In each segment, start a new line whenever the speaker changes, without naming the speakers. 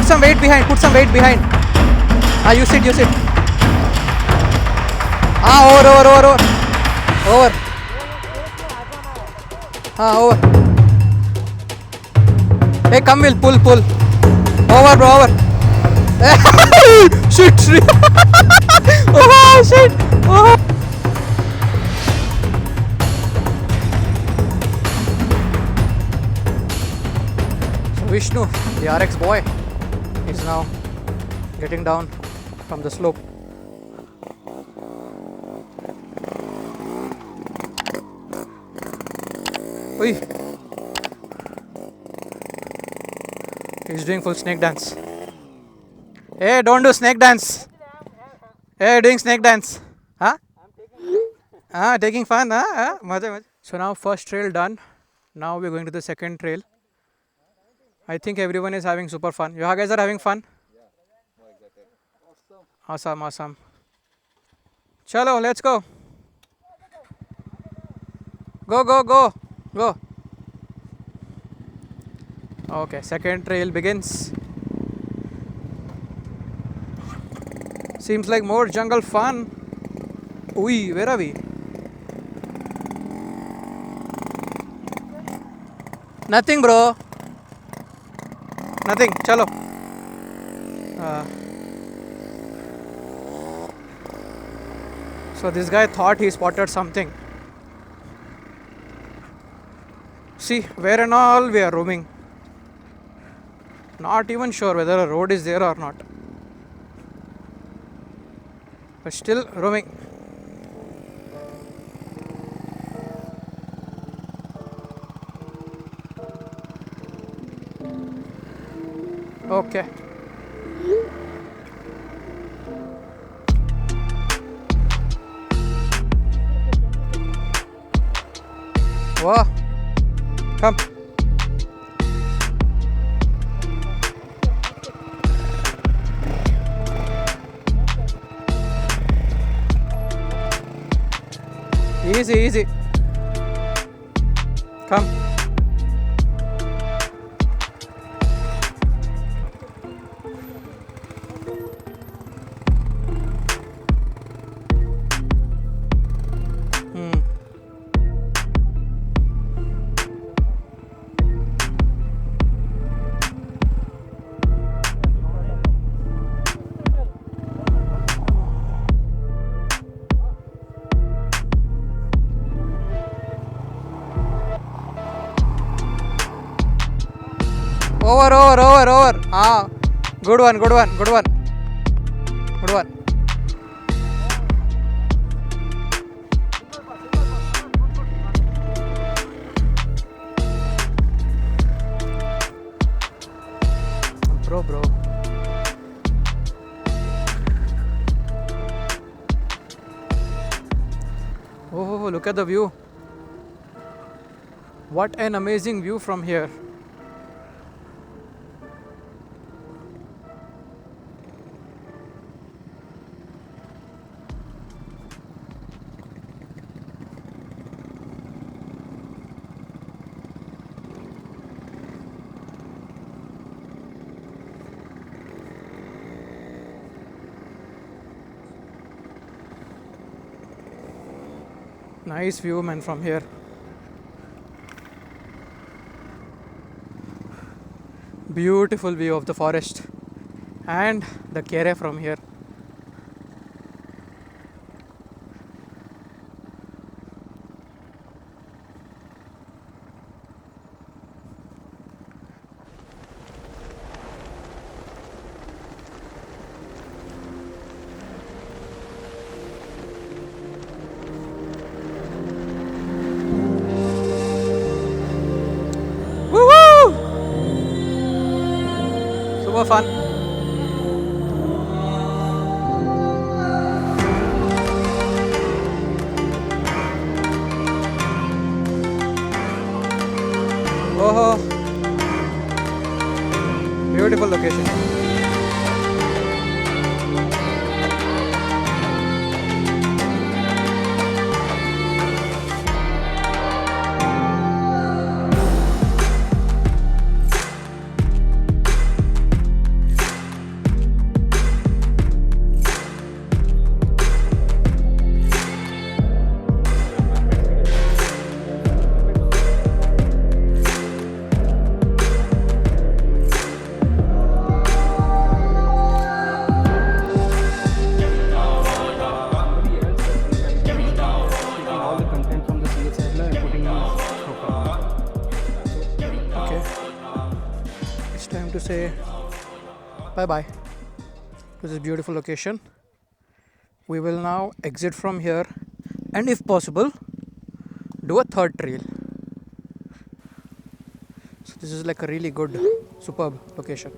some weight behind. Put some weight behind. Use it. Over. Over. Hey, come, we'll pull. Over, bro, over. Shit. Oh, shit. Oh. So Vishnu, the RX boy, is now getting down from the slope. Oi. He's doing full snake dance. Hey, don't do snake dance. Hey, doing snake dance. Huh? Taking fun, huh? So now first trail done. Now we're going to the second trail. I think everyone is having super fun. You guys are having fun? Awesome. Chalo, let's go. Go. Okay, second trail begins. Seems like more jungle fun. Ui, where are we? Nothing, bro. Nothing. Chalo. So this guy thought he spotted something. See, where and all we are roaming. Not even sure whether a road is there or not. But still roaming. Okay. Wow. Come. Easy. Come. Over. Good one. Bro. Oh, look at the view. What an amazing view from here. Nice view, man, from here. Beautiful view of the forest and the Kere from here. Super fun. Oh, beautiful location. to say bye bye to this beautiful location. We will now exit from here and, if possible, do a third trail. So, this is like a really good, superb location.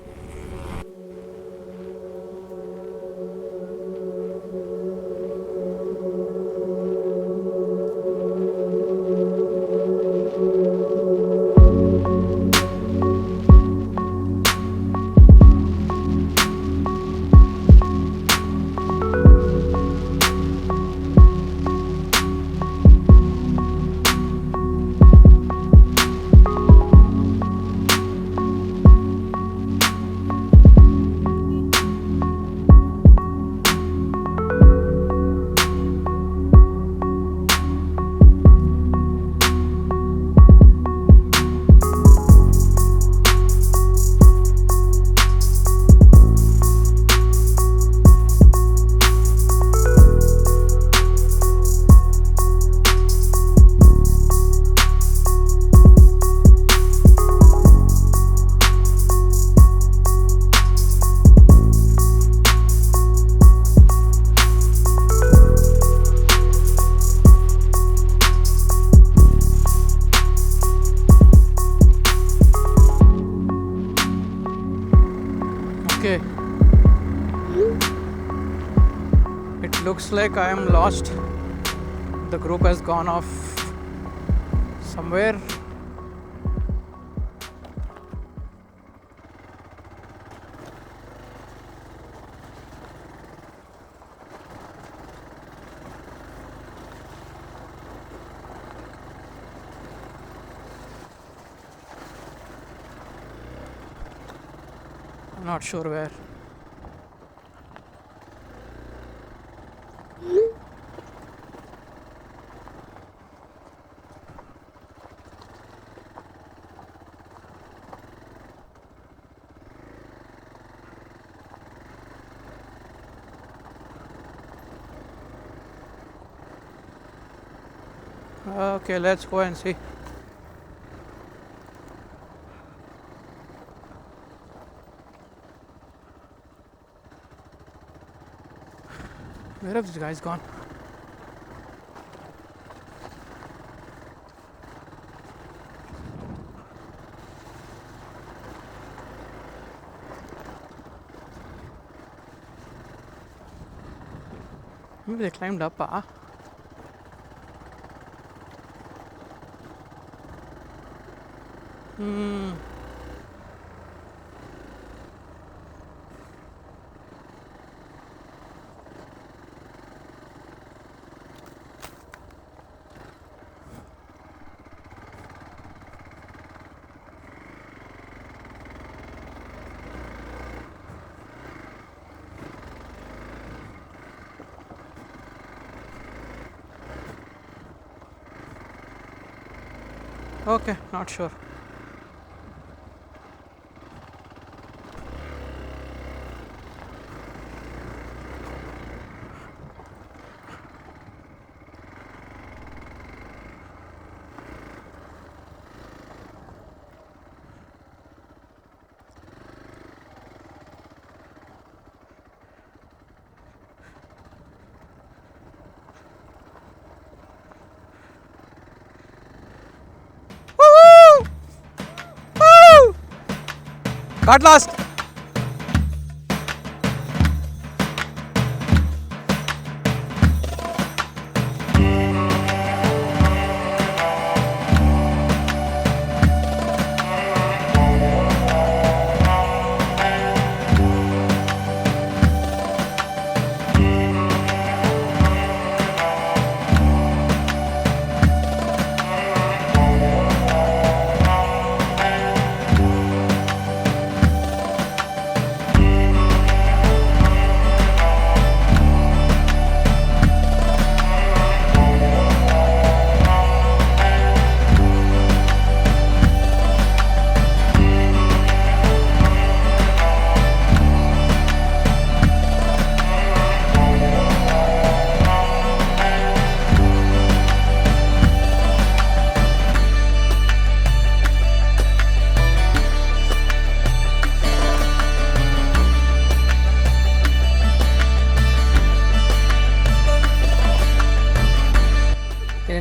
Okay, it looks like I am lost. The group has gone off somewhere. I'm not sure where. Okay, let's go and see. Where have these guys gone? Maybe they climbed up, Okay, not sure. Got lost.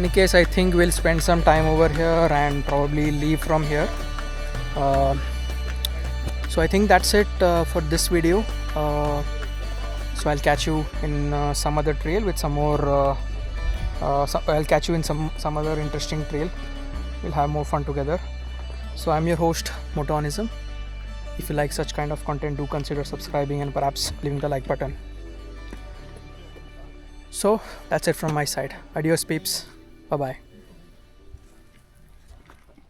any case, I think we'll spend some time over here and probably leave from here. So I think that's it for this video. So I'll catch you in some other trail with some more. I'll catch you in some other interesting trail. We'll have more fun together. So I'm your host, Motonism. If you like such kind of content, do consider subscribing and perhaps leaving the like button. So that's it from my side. Adios peeps. Bye bye.